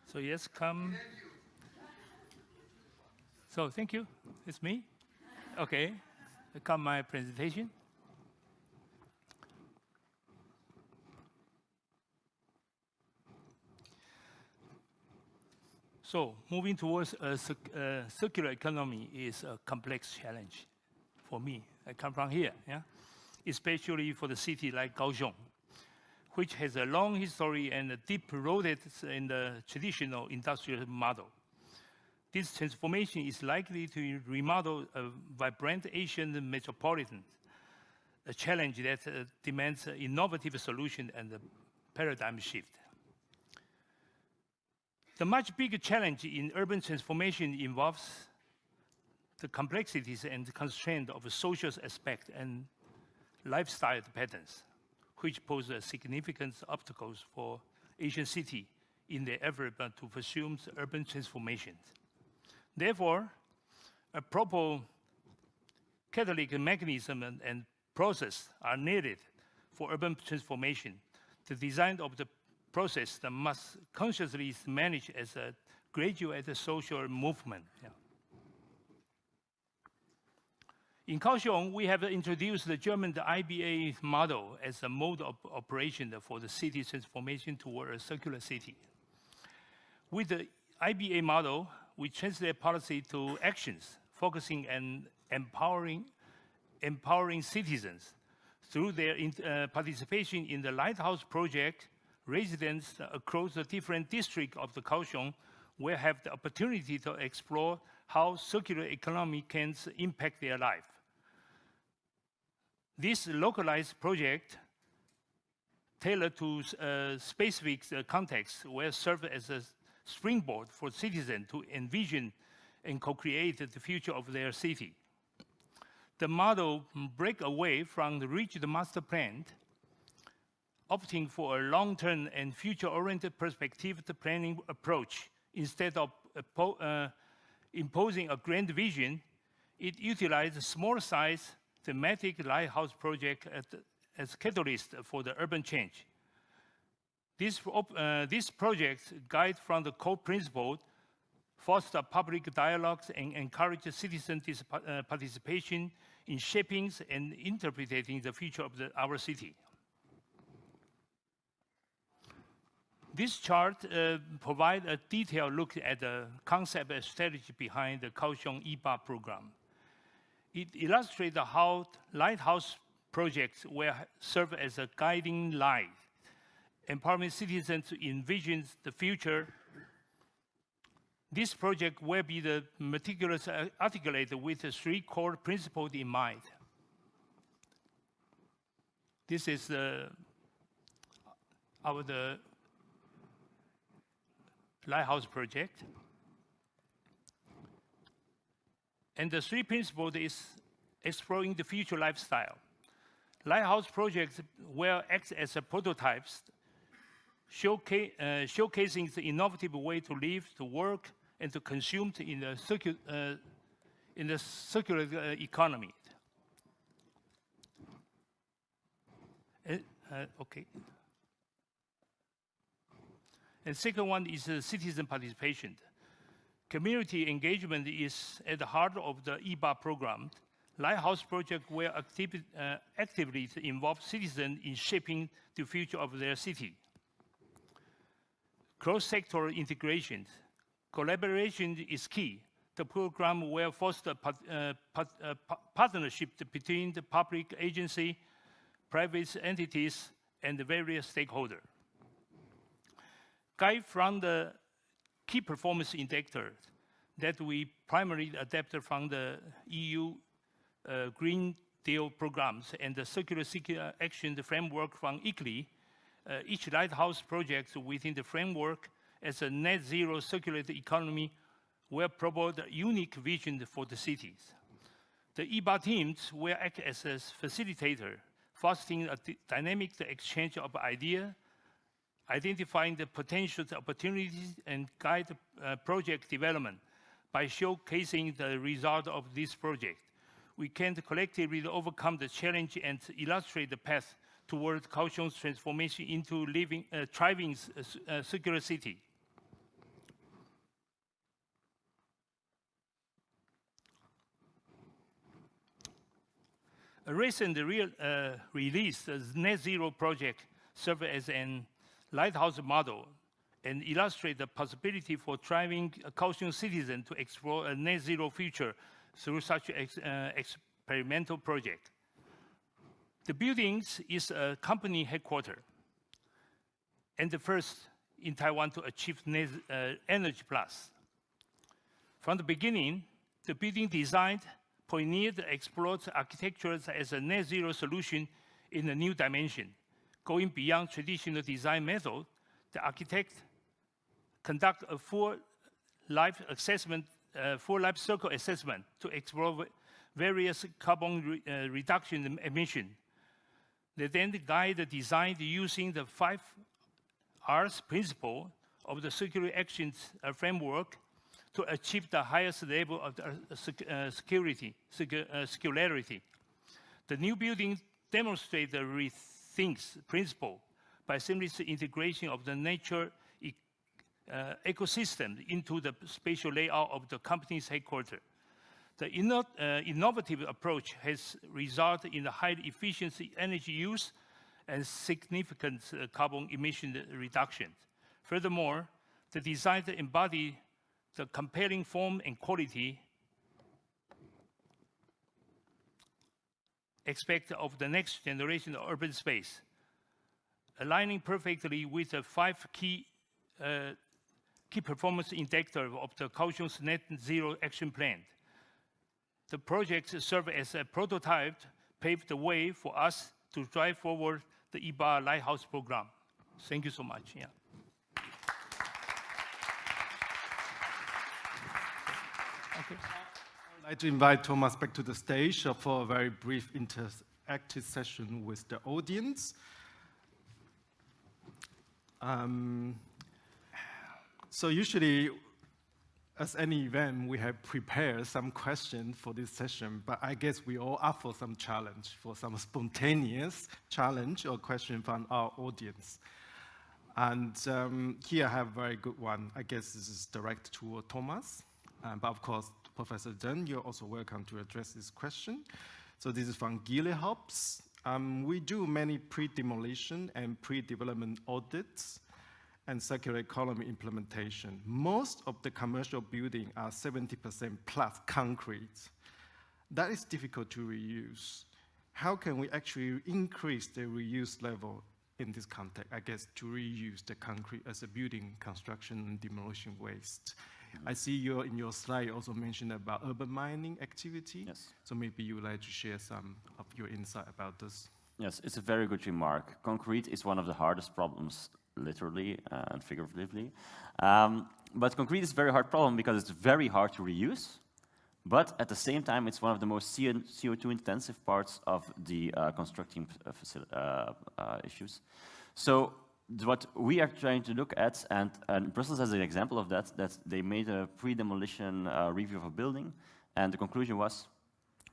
So yes, come. So thank you. It's me. Okay, come my presentation. So moving towards a circular economy is a complex challenge for me. I come from here, yeah, especially for the city like Kaohsiung, which has a long history and deep-rooted in the traditional industrial model. This transformation is likely to remodel a vibrant Asian metropolitan, a challenge that demands an innovative solution and a paradigm shift. The much bigger challenge in urban transformation involves the complexities and constraints of a social aspect and lifestyle patterns, which pose significant obstacles for Asian cities in their effort to pursue urban transformations. Therefore, a proper catalytic mechanism and process are needed for urban transformation. The design of the process that must consciously manage as a gradual social movement. Yeah. In Kaohsiung, we have introduced the German IBA model as a mode of operation for the city transformation toward a circular city. With the IBA model, we translate policy to actions, focusing on empowering citizens. Through their participation in the Lighthouse project, residents across the different districts of the Kaohsiung will have the opportunity to explore how circular economy can impact their life. This localized project, tailored to specific context, will serve as a springboard for citizens to envision and co-create the future of their city. The model breaks away from the rigid master plan, opting for a long-term and future-oriented perspective planning approach. Instead of imposing a grand vision, it utilized small-size thematic lighthouse project as catalyst for the urban change. These projects guide from the core principle, foster public dialogues, and encourage citizen participation in shaping and interpreting the future of our city. This chart provides a detailed look at the concept and strategy behind the Kaohsiung IBA program. It illustrates how lighthouse projects will serve as a guiding light, empowering citizens to envision the future. This project will be meticulously articulated with the three core principles in mind. This is the Lighthouse project. And the three principles is exploring the future lifestyle. Lighthouse projects will act as a prototypes, showcasing the innovative way to live, to work, and to consume in the circular economy. Okay. And second one is citizen participation. Community engagement is at the heart of the IBA program. Lighthouse project where actively involve citizens in shaping the future of their city. Cross-sector integration. Collaboration is key. The program will foster partnership between the public agency, private entities, and the various stakeholders. Guide from the key performance indicators that we primarily adapted from the EU Green Deal programs and the circular city action framework from ICLEI. Each lighthouse project within the framework as a net zero circular economy will provide a unique vision for the cities. The IBA teams will act as a facilitator, fostering a dynamic exchange of ideas, identifying the potential opportunities, and guide project development by showcasing the result of this project. We can collectively overcome the challenge and illustrate the path toward Kaohsiung's transformation into thriving circular city. A recent release, the Net Zero project, served as an lighthouse model and illustrate the possibility for thriving Kaohsiung citizens to explore a net zero future through such an experimental project. The buildings is a company headquarters and the first in Taiwan to achieve net Energy Plus. From the beginning, the building design pioneered explored architecture as a net zero solution in a new dimension. Going beyond traditional design method, the architect conduct a full life cycle assessment to explore various carbon reduction emissions. They then guide the design using the 5 R's principle of the circular actions framework to achieve the highest level of circularity. The new building demonstrates the rethinks principle by seamless integration of the nature ecosystem into the spatial layout of the company's headquarters. The innovative approach has resulted in a high efficiency energy use and significant carbon emission reduction. Furthermore, the design embodies the compelling form and quality expected of the next generation of urban space, aligning perfectly with the 5 key performance indicators of the Kaohsiung's Net Zero Action Plan. The project served as a prototype, paved the way for us to drive forward the IBA Lighthouse program. Thank you so much. Yeah. Okay. I'd like to invite Thomas back to the stage for a very brief interactive session with the audience. So usually, as any event, we have prepared some questions for this session, but I guess we all up for some challenge, for some spontaneous challenge or question from our audience. And here I have a very good one. I guess this is direct to Thomas. But of course, Professor Deng, you're also welcome to address this question. So this is from Gile Hobbs. We do many pre-demolition and pre-development audits and circular economy implementation. Most of the commercial buildings are 70% plus concrete. That is difficult to reuse. How can we actually increase the reuse level in this context? I guess to reuse the concrete as a building construction and demolition waste. I see you in your slide also mentioned about urban mining activity. Yes. So maybe you would like to share some of your insight about this. Yes, it's a very good remark. Concrete is one of the hardest problems, literally and figuratively. But concrete is a very hard problem because it's very hard to reuse. But at the same time, it's one of the most CO2 intensive parts of the constructing issues. So what we are trying to look at, and Brussels has an example of that they made a pre-demolition review of a building, and the conclusion was,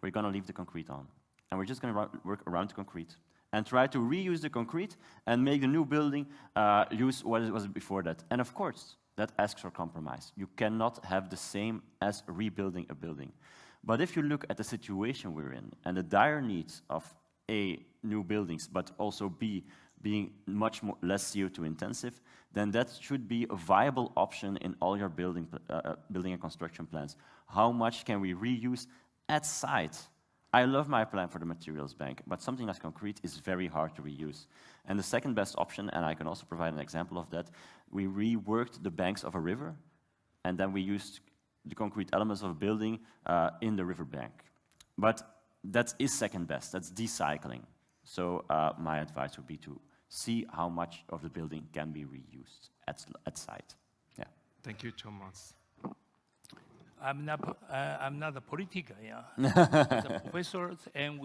we're going to leave the concrete on. And we're just going to work around the concrete. and try to reuse the concrete and make the new building use what it was before that. And of course, that asks for compromise. You cannot have the same as rebuilding a building. But if you look at the situation we're in and the dire needs of A, new buildings, but also B, being much less CO2 intensive, then that should be a viable option in all your building and construction plans. How much can we reuse at site? I love my plan for the materials bank, but something like concrete is very hard to reuse. And the second best option, and I can also provide an example of that, we reworked the banks of a river, and then we used the concrete elements of a building in the river bank. But that is second best, that's decycling. So my advice would be to see how much of the building can be reused at site. Yeah. Thank you, Thomas. I'm not a politician, yeah. As a professor, and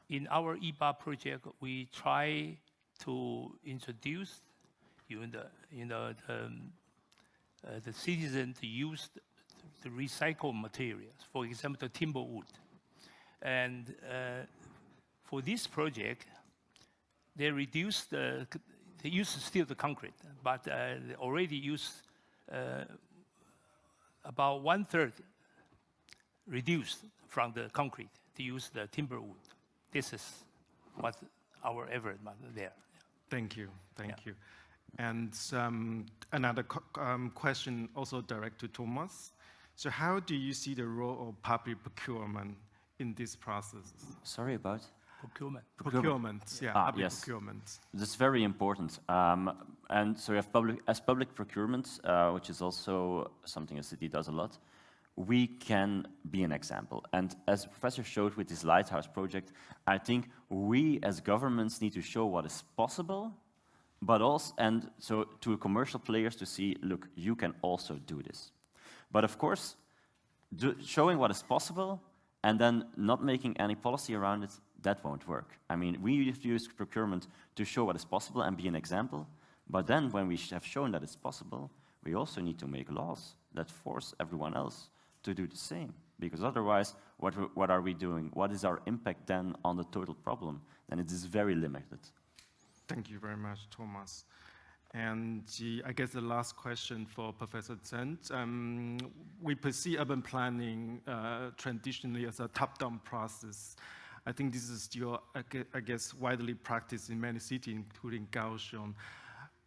in our EBA project, we try to introduce, the citizen to use the recycled materials. For example, the timber wood, and for this project, they use still the concrete, but they already use about 1/3 reduced from the concrete to use the timber wood. This is what our effort there. Thank you, thank you. And another question also direct to Thomas. So how do you see the role of public procurement in this process? Sorry about? Procurement, yeah, public procurement. That's very important. And so we have public procurement, which is also something a city does a lot. We can be an example. And as the professor showed with this Lighthouse project, I think we as governments need to show what is possible, but also, and so to commercial players to see, look, you can also do this. But of course, showing what is possible and then not making any policy around it, that won't work. I mean, we use procurement to show what is possible and be an example, but then when we have shown that it's possible, we also need to make laws that force everyone else to do the same. Because otherwise, what are we doing? What is our impact then on the total problem? Then it is very limited. Thank you very much, Thomas. And I guess the last question for Professor Tseng. We perceive urban planning traditionally as a top-down process. I think this is still, I guess, widely practiced in many cities, including Kaohsiung.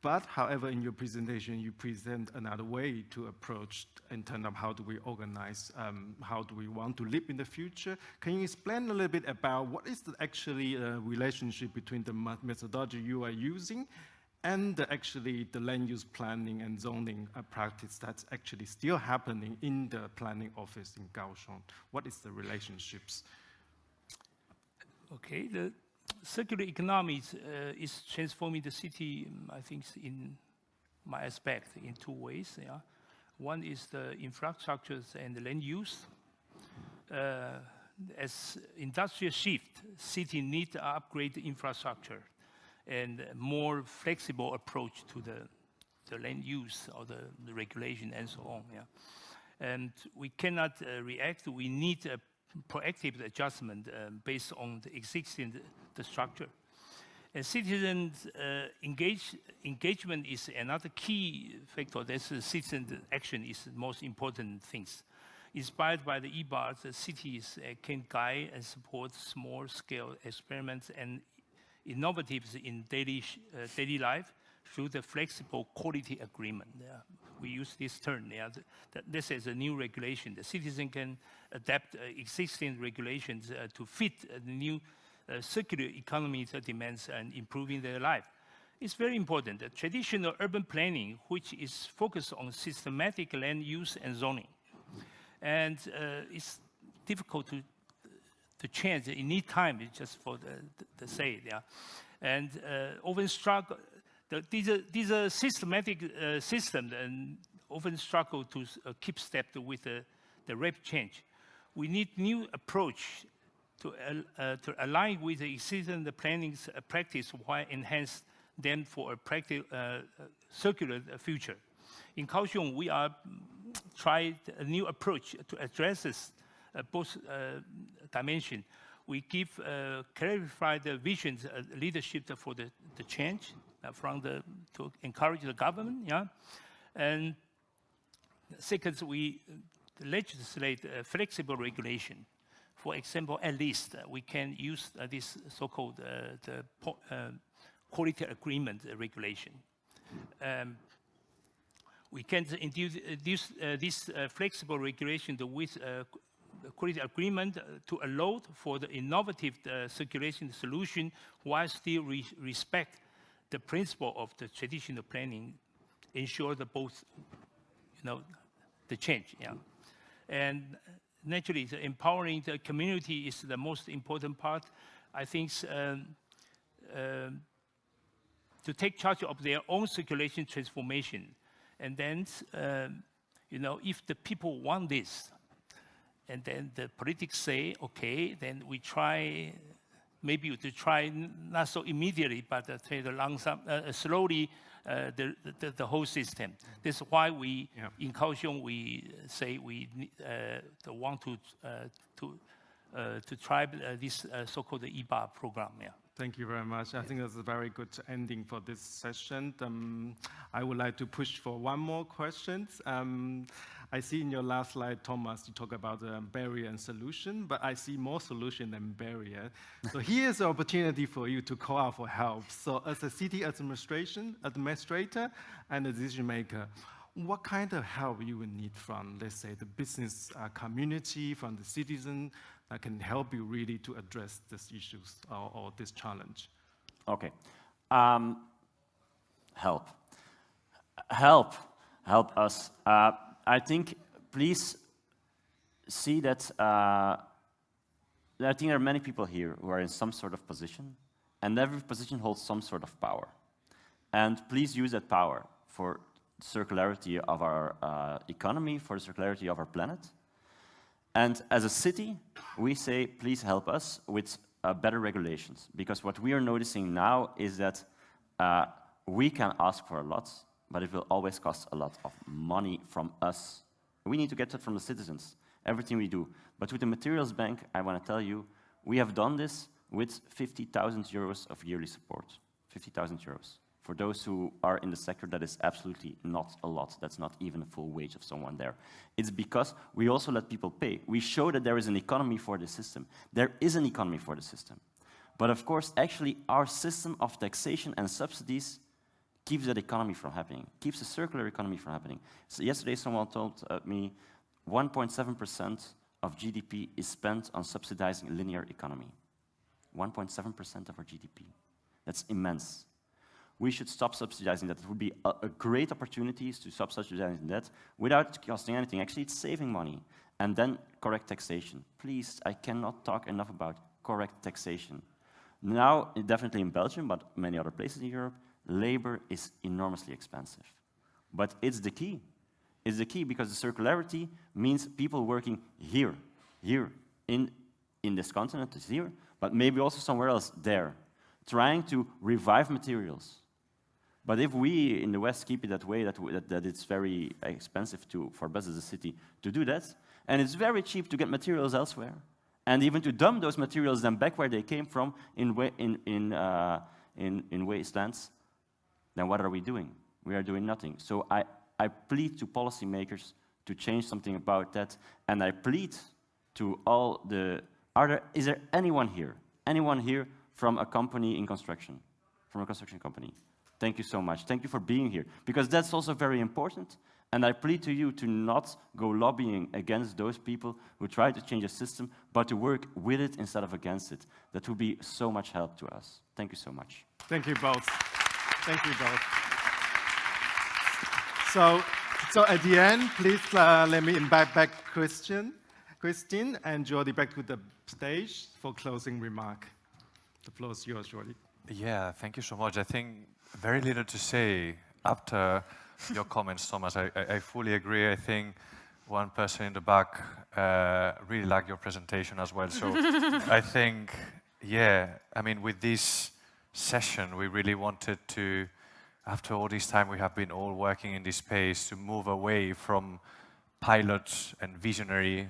But, however, in your presentation, you present another way to approach in terms of how do we organize, how do we want to live in the future. Can you explain a little bit about what is the actually relationship between the methodology you are using and actually the land use planning and zoning practice that's actually still happening in the planning office in Kaohsiung? What is the relationships? Okay, the circular economy is transforming the city, I think, in my aspect, in two ways. Yeah. One is the infrastructures and the land use. As industrial shift, city need to upgrade the infrastructure and more flexible approach to the land use or the regulation and so on. Yeah. And we cannot react. We need a proactive adjustment based on the existing structure. And citizens engagement is another key factor. That's citizen action is the most important things. Inspired by the EBAR, the cities can guide and support small-scale experiments and innovatives in daily life through the flexible quality agreement. Yeah. We use this term. Yeah. This is a new regulation. The citizen can adapt existing regulations to fit the new circular economy demands and improving their life. It's very important. The traditional urban planning, which is focused on systematic land use and zoning, and it's difficult to change. It needs time, just for the say. Yeah, and often struggle. These are systematic systems and often struggle to keep step with the rapid change. We need new approach to align with the existing planning practice while enhance them for a circular future. In Kaohsiung, we are tried a new approach to address this both dimension. we give clarified visions, leadership for the change to encourage the government. Yeah, and second, we legislate flexible regulation. For example, at least we can use this so-called quality agreement regulation. We can introduce this flexible regulation with quality agreement to allow for the innovative circulation solution while still respect the principle of the traditional planning, ensure the both, the change. Yeah, and naturally, the empowering the community is the most important part. I think to take charge of their own circulation transformation, and then if the people want this, and then the politics say, okay, then we try, maybe to try not so immediately, but slowly the whole system. That's why we, in Kaohsiung, we say we want to try this so-called IBA program. Yeah. Thank you very much. I think that's a very good ending for this session. I would like to push for one more question. I see in your last slide, Thomas, you talk about barrier and solution, but I see more solution than barrier. So here's an opportunity for you to call out for help. So as a city administrator and a decision maker, what kind of help you would need from, let's say, the business community, from the citizen that can help you really to address these issues or this challenge? Okay. Help us. I think, please see that I think there are many people here who are in some sort of position, and every position holds some sort of power. And please use that power for circularity of our economy, for the circularity of our planet. And as a city, we say, please help us with better regulations. Because what we are noticing now is that we can ask for a lot, but it will always cost a lot of money from us. We need to get that from the citizens, everything we do. But with the Materials Bank, I want to tell you, we have done this with 50,000 euros of yearly support. 50,000 euros. For those who are in the sector, that is absolutely not a lot. That's not even a full wage of someone there. It's because we also let people pay. We show that there is an economy for the system. There is an economy for the system. But of course, actually, our system of taxation and subsidies keeps that economy from happening, keeps the circular economy from happening. So yesterday, someone told me 1.7% of GDP is spent on subsidizing linear economy. 1.7% of our GDP. That's immense. We should stop subsidizing that. It would be a great opportunity to stop subsidizing that without costing anything. Actually, it's saving money. And then correct taxation. Please, I cannot talk enough about correct taxation. Now, definitely in Belgium, but many other places in Europe, labor is enormously expensive. But it's the key. It's the key because the circularity means people working here, in this continent is here, but maybe also somewhere else there, trying to revive materials. But if we in the West keep it that way, that it's very expensive for us as a city to do that, and it's very cheap to get materials elsewhere, and even to dump those materials then back where they came from in wastelands, then what are we doing? We are doing nothing. So I plead to policymakers to change something about that, and I plead to all the is there anyone here from a company in construction, from a construction company? Thank you so much. Thank you for being here, because that's also very important. And I plead to you to not go lobbying against those people who try to change the system, but to work with it instead of against it. That would be so much help to us. Thank you so much. Thank you both. Thank you both. So at the end, please let me invite back Kristin and Jordi back to the stage for closing remark. The floor is yours, Jordi. Yeah, thank you so much. I think very little to say after your comments, Thomas. I fully agree. I think one person in the back really liked your presentation as well. So I think, yeah, I mean, with this session, we really wanted to, after all this time we have been all working in this space, to move away from pilots and visionary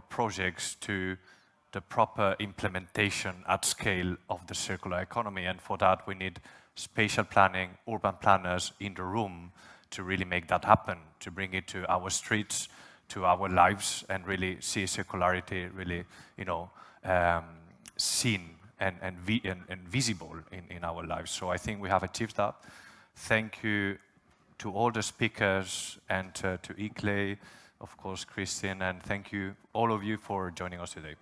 projects to the proper implementation at scale of the circular economy. And for that, we need spatial planning, urban planners in the room to really make that happen, to bring it to our streets, to our lives, and really see circularity really, seen and visible in our lives. So I think we have achieved that. Thank you to all the speakers and to ICLEI, of course, Kristin, and thank you, all of you, for joining us today.